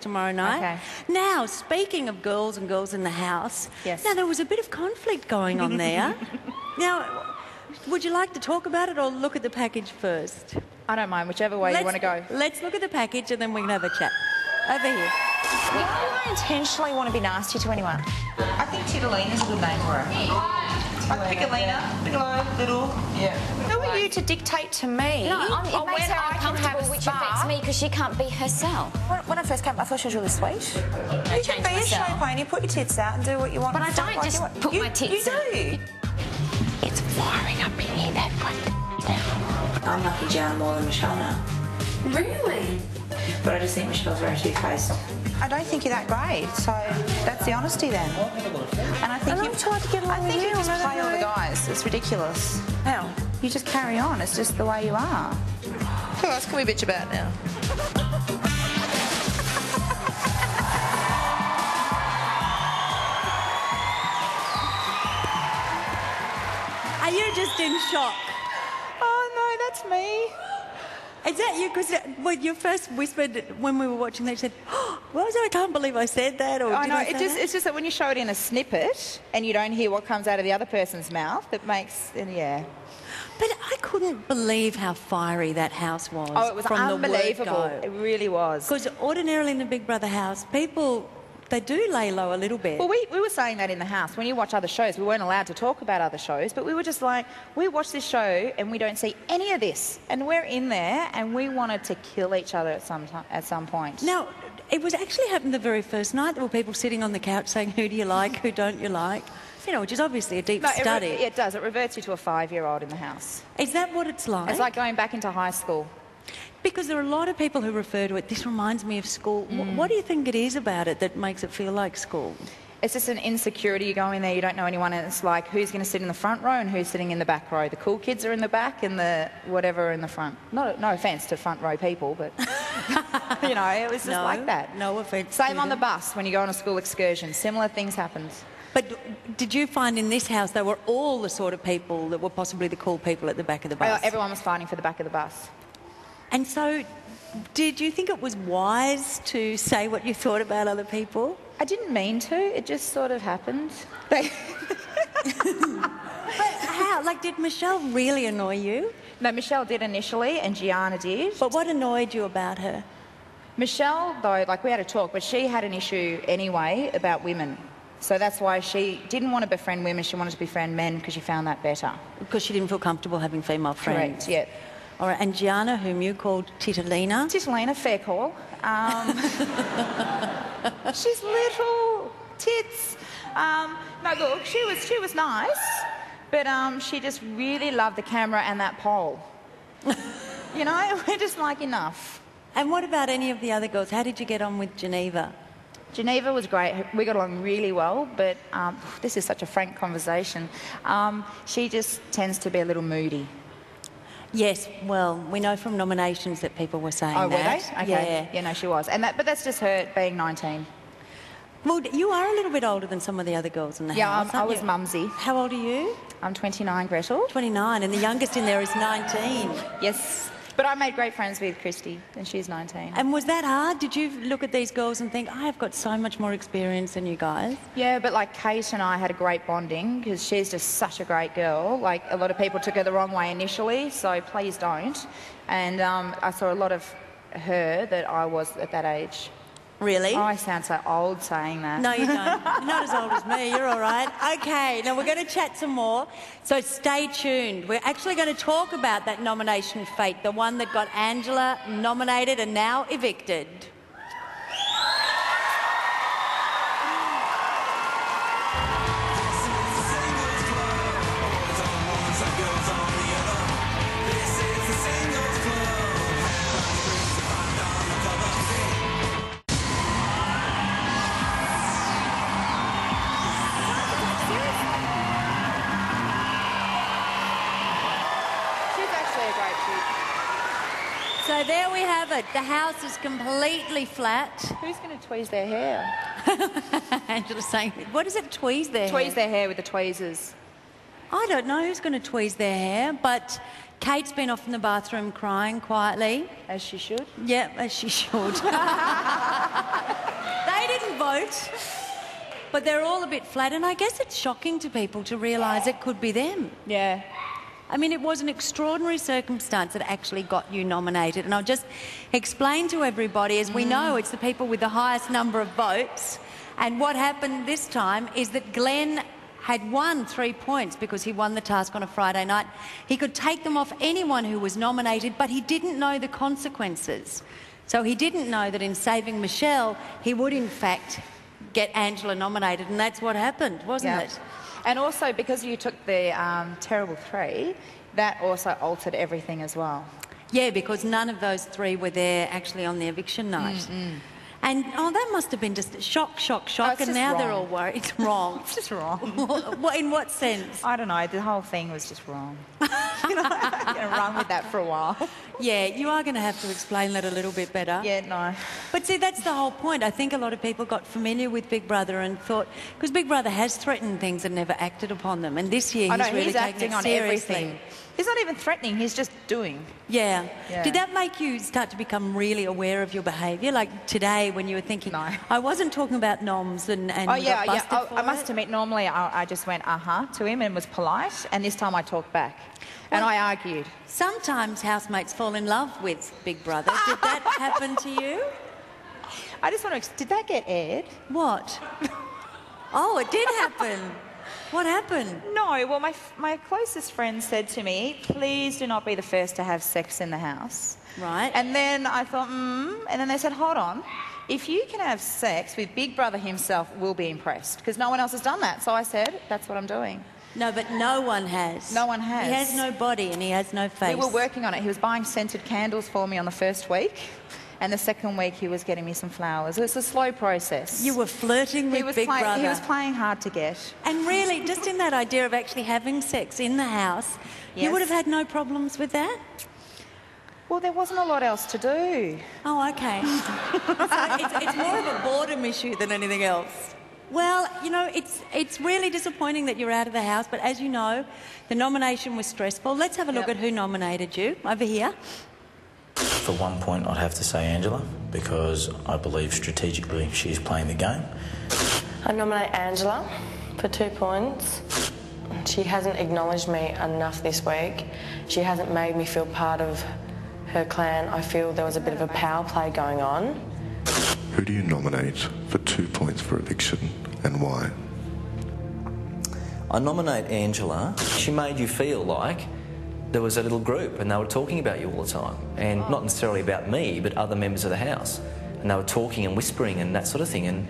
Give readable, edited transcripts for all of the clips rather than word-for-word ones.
tomorrow night. Okay. Now, speaking of girls and girls in the house, Yes. now there was a bit of conflict going on there. Now, would you like to talk about it or look at the package first? I don't mind, whichever way you want to go. Let's look at the package and then we can have a chat. Over here. You don't intentionally want to be nasty to anyone. I think Titolina's a good name for her. Like Piccolina, Piccolo, Little. Yeah. Who are you to dictate to me? No, it makes her uncomfortable, which affects me because she can't be herself. When I first came, I thought she was really sweet. I You can be a show pony, put your tits out and do what you want. But I don't Like just you want. put my tits You out. do. It's firing up in here, that one. I'm lucky Jan more than Michelle now. Really? But I just think Michelle's very two-faced. I don't think you're that great, so that's the honesty then. And I think I've tried to get along with you. you just I don't play all the know. guys. It's ridiculous. How? You just carry on. It's just the way you are. Who else can we bitch about now? Are you just in shock? Oh, no, that's me. Is that you? Because when you first whispered when we were watching that, you said, oh, what was it? I can't believe I said that. Or I did know, I say that? it's just that when you show it in a snippet and you don't hear what comes out of the other person's mouth, it makes, yeah. But I couldn't believe how fiery that house was. Oh, it was from unbelievable. The word go. It really was. Because ordinarily in the Big Brother house, people, they do lay low a little bit. Well, we were saying that in the house. When you watch other shows, we weren't allowed to talk about other shows, but we were just like, we watch this show and we don't see any of this. And we're in there and we wanted to kill each other at some point. Now, it was actually happened the very first night. There were people sitting on the couch saying, who do you like, who don't you like? You know, which is obviously a deep study. It does. It reverts you to a 5-year-old in the house. Is that what it's like? It's like going back into high school. Because there are a lot of people who refer to it, this reminds me of school. What do you think it is about it that makes it feel like school? It's just an insecurity. You go in there, you don't know anyone, and it's like, who's going to sit in the front row and who's sitting in the back row? The cool kids are in the back and the whatever are in the front. No offence to front row people, but, you know, it was just like that. No offence. Same on the bus when you go on a school excursion. Similar things happened. But did you find in this house they were all the sort of people that were possibly the cool people at the back of the bus? Everyone was fighting for the back of the bus. And so, did you think it was wise to say what you thought about other people? I didn't mean to. It just sort of happened. But how? Like, did Michelle really annoy you? No, Michelle did initially, and Gianna did. But what annoyed you about her? Michelle, though, like, we had a talk, but she had an issue anyway about women. So that's why she didn't want to befriend women. She wanted to befriend men because she found that better. Because she didn't feel comfortable having female friends. Correct, yeah. All right, and Gianna, whom you called Titolina. Titolina, fair call. She's little, tits. No, look, she was nice, but she just really loved the camera and that pole. You know, we're just like, enough. And what about any of the other girls? How did you get on with Geneva? Geneva was great. We got along really well, but this is such a frank conversation. She just tends to be a little moody. Yes, well, we know from nominations that people were saying that. Oh, were they? Okay. Yeah, no, she was. But that's just her being 19. Well, you are a little bit older than some of the other girls in the house. Yeah, I was mumsy. How old are you? I'm 29, Gretel. 29, and the youngest in there is 19. Yes. But I made great friends with Christy, and she's 19. And was that hard? Did you look at these girls and think, I have got so much more experience than you guys? Yeah, but like Kate and I had a great bonding because she's just such a great girl. Like, a lot of people took her the wrong way initially, so please don't. And I saw a lot of her that I was at that age. Really? Oh, I sound so old saying that. No, you don't. You're not as old as me. You're all right. Okay, now we're going to chat some more. So stay tuned. We're actually going to talk about that nomination fate, the one that got Angela nominated and now evicted. So there we have it. The house is completely flat. Who's going to tweeze their hair? Angela's saying, what is it, tweeze their hair? Tweeze their hair with the tweezers. I don't know who's going to tweeze their hair, but Kate's been off in the bathroom crying quietly. As she should. Yeah, as she should. right? But they're all a bit flat, and I guess it's shocking to people to realise it could be them. Yeah. I mean, it was an extraordinary circumstance that actually got you nominated. And I'll just explain to everybody, as we know, it's the people with the highest number of votes. And what happened this time is that Glenn had won 3 points because he won the task on a Friday night. He could take them off anyone who was nominated, but he didn't know the consequences. So he didn't know that in saving Michelle, he would in fact get Angela nominated, and that's what happened, wasn't it? And also, because you took the terrible 3, that also altered everything as well. Yeah, because none of those 3 were there actually on the eviction night. And, that must have been just shock, and now they're all worried. It's wrong. It's just wrong. In what sense? I don't know, the whole thing was just wrong. I'm going to run with that for a while. Yeah, you are going to have to explain that a little bit better. Yeah, no. But see, that's the whole point. I think a lot of people got familiar with Big Brother and thought, because Big Brother has threatened things and never acted upon them, and this year he's really taking it seriously. Everything. He's not even threatening, he's just doing. Yeah. Did that make you start to become really aware of your behaviour? Like today when you were thinking, no. I wasn't talking about noms and got busted for I must it? admit, normally I just went, to him and was polite, and this time I talked back. And I argued. Sometimes housemates fall in love with Big Brother. Did that happen to you? I just want to... Did that get aired? What? Oh, it did happen. What happened? No, well, my closest friend said to me, please do not be the first to have sex in the house. Right. And then I thought, and then they said, hold on. If you can have sex with Big Brother himself, we'll be impressed, because no one else has done that. So I said, that's what I'm doing. No, but no one has. No one has. He has no body and he has no face. We were working on it. He was buying scented candles for me on the first week, and the second week he was getting me some flowers. It's a slow process. You were flirting with Big Brother. He was playing hard to get. And really, just in that idea of actually having sex in the house, you would have had no problems with that? Well, there wasn't a lot else to do. Oh, okay. So it's more of a boredom issue than anything else. Well, you know, it's really disappointing that you're out of the house, but as you know, the nomination was stressful. Let's have a look at who nominated you. Over here. For 1 point, I'd have to say Angela, because I believe strategically she's playing the game. I nominate Angela for 2 points. She hasn't acknowledged me enough this week. She hasn't made me feel part of her clan. I feel there was a bit of a power play going on. Who do you nominate for 2 points for eviction, and why? I nominate Angela. She made you feel like there was a little group and they were talking about you all the time, and not necessarily about me, but other members of the house, and they were talking and whispering and that sort of thing, and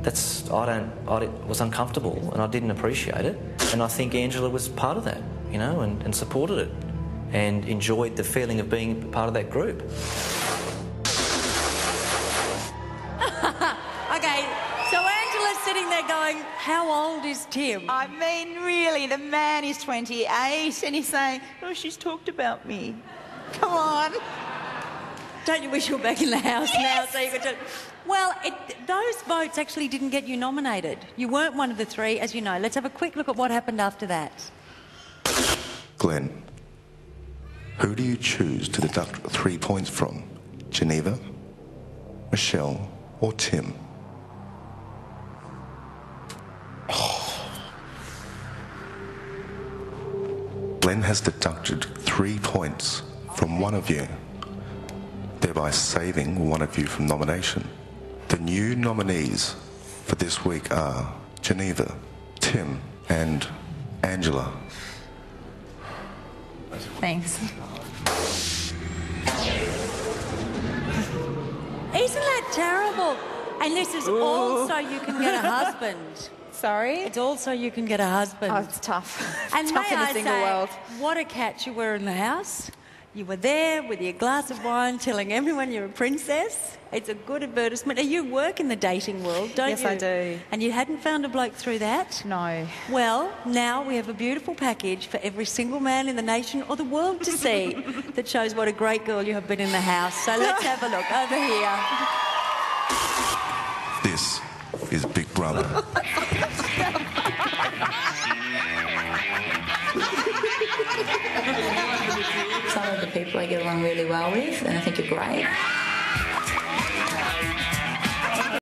I was uncomfortable and I didn't appreciate it, and I think Angela was part of that, you know, and supported it and enjoyed the feeling of being part of that group. Okay, so Angela's sitting there going, how old is Tim? I mean, really, the man is 28 and he's saying, oh, she's talked about me. Come on. Don't you wish you were back in the house now so you could tell... Well, those votes actually didn't get you nominated. You weren't one of the 3, as you know. Let's have a quick look at what happened after that. Glenn, who do you choose to deduct 3 points from? Geneva, Michelle, or Tim? Glenn has deducted 3 points from one of you, thereby saving one of you from nomination. The new nominees for this week are Geneva, Tim, and Angela. Thanks. Isn't that terrible? And this is all so you can get a husband. Sorry? It's also you can get a husband. Oh, it's tough. And It's tough may in a I single say, world. what a catch you were in the house. You were there with your glass of wine telling everyone you're a princess. It's a good advertisement. You work in the dating world, don't you? Yes, I do. And you hadn't found a bloke through that? No. Well, now we have a beautiful package for every single man in the nation or the world to see that shows what a great girl you have been in the house. So let's have a look over here. This is Big Brother. Some of the people I get along really well with, and I think are great.